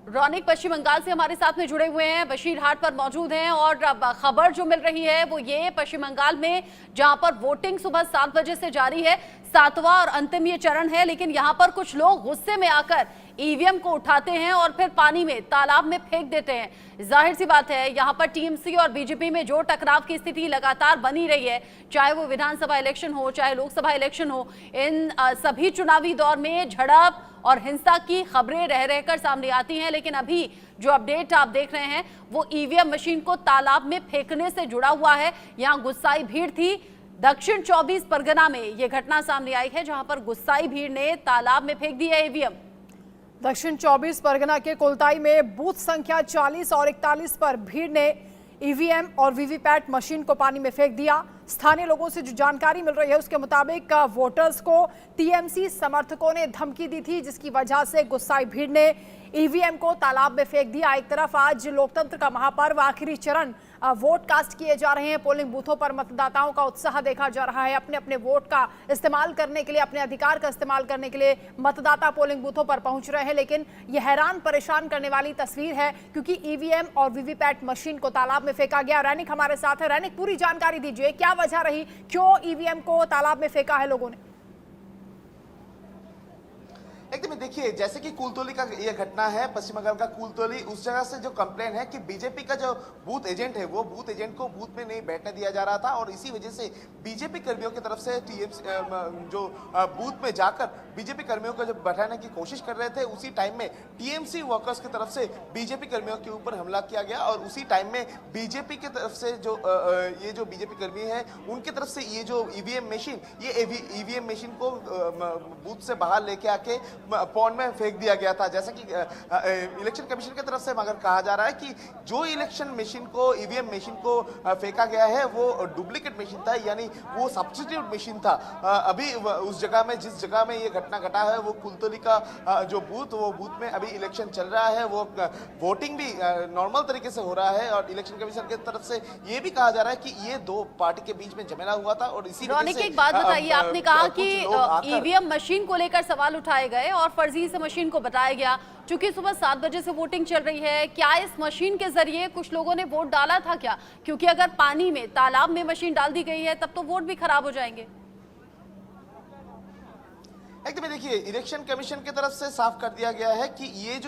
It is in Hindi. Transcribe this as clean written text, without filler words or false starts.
रौनिक पश्चिम बंगाल से हमारे साथ में जुड़े हुए हैं, बशीरहाट पर मौजूद हैं और अब खबर जो मिल रही है वो ये पश्चिम बंगाल में जहां पर वोटिंग सुबह 7 बजे से जारी है, 7वां और अंतिम ये चरण है, लेकिन यहां पर कुछ लोग गुस्से में आकर ईवीएम को उठाते हैं और फिर पानी में, तालाब में फेंक देते हैं। जाहिर सी बात है यहां पर टीएमसी और बीजेपी में जो टकराव की स्थिति लगातार बनी रही है, चाहे वो विधानसभा इलेक्शन हो चाहे लोकसभा इलेक्शन हो, इन सभी चुनावी दौर में झड़प और हिंसा की खबरें रह रहकर सामने आती हैं। लेकिन अभी जो अपडेट आप देख रहे हैं वो ईवीएम मशीन को तालाब में फेंकने से जुड़ा हुआ है। यहां गुस्साई भीड़ थी। दक्षिण 24 परगना में यह घटना सामने आई है जहां पर गुस्साई भीड़ ने तालाब में फेंक दिया ईवीएम। दक्षिण 24 परगना के कोलताई में बूथ संख्या 40 और 41 पर भीड़ ने ईवीएम और वीवीपैट मशीन को पानी में फेंक दिया। स्थानीय लोगों से जो जानकारी मिल रही है उसके मुताबिक वोटर्स को टीएमसी समर्थकों ने धमकी दी थी, जिसकी वजह से गुस्साई भीड़ ने ईवीएम को तालाब में फेंक दिया। एक तरफ आज लोकतंत्र का महापर्व, आखिरी चरण, वोट कास्ट किए जा रहे हैं। पोलिंग बूथों पर मतदाताओं का उत्साह देखा जा रहा है। अपने अपने वोट का इस्तेमाल करने के लिए, अपने अधिकार का इस्तेमाल करने के लिए मतदाता पोलिंग बूथों पर पहुंच रहे हैं। लेकिन यह हैरान परेशान करने वाली तस्वीर है क्योंकि ईवीएम और वीवीपैट मशीन को तालाब में फेंका गया। रैनिक हमारे साथ है। रैनिक, पूरी जानकारी दीजिए, क्या वजह रही, क्यों ईवीएम को तालाब में फेंका है लोगों ने? एकदम देखिए, जैसे कि कुलतोली का ये घटना है, पश्चिम बंगाल का कुलतोली, उस जगह से जो कंप्लेन है कि बीजेपी का जो बूथ एजेंट है वो बूथ एजेंट को बूथ में नहीं बैठने दिया जा रहा था और इसी वजह से बीजेपी कर्मियों की तरफ से टीएमसी जो बूथ में जाकर बीजेपी कर्मियों को जब बैठाने की कोशिश कर रहे थे, उसी टाइम में टीएमसी वर्कर्स की तरफ से बीजेपी कर्मियों के ऊपर हमला किया गया और उसी टाइम में बीजेपी की तरफ से जो ये जो बीजेपी कर्मी है उनकी तरफ से ये जो ईवीएम मशीन, ये ईवीएम मशीन को बूथ से बाहर लेके आके पौन में फेंक दिया गया था। जैसा कि इलेक्शन कमीशन की तरफ से मगर कहा जा रहा है कि जो इलेक्शन मशीन को, ईवीएम मशीन को फेंका गया है वो डुप्लीकेट मशीन था, यानी वो सब्स्टिट्यूट मशीन था। अभी उस जगह में, जिस जगह में ये घटना घटा है वो कुलतोली का जो बूथ, वो बूथ में अभी इलेक्शन चल रहा है, वो वोटिंग भी नॉर्मल तरीके से हो रहा है और इलेक्शन कमीशन की तरफ से ये भी कहा जा रहा है कि ये दो पार्टी के बीच में झमेला हुआ था और इसी वजह से। एक बात बताइए, आपने कहा कि ईवीएम मशीन को लेकर सवाल उठाए गए और फर्जी से मशीन को बताया गया, क्योंकि सुबह 7 बजे से वोटिंग चल रही है, क्या इस मशीन के जरिए कुछ लोगों ने वोट डाला था क्या? क्योंकि अगर पानी में, तालाब में मशीन डाल दी गई है तब तो वोट भी खराब हो जाएंगे। एकदम देखिए, इलेक्शन कमीशन की तरफ से साफ कर दिया गया है कि ये जो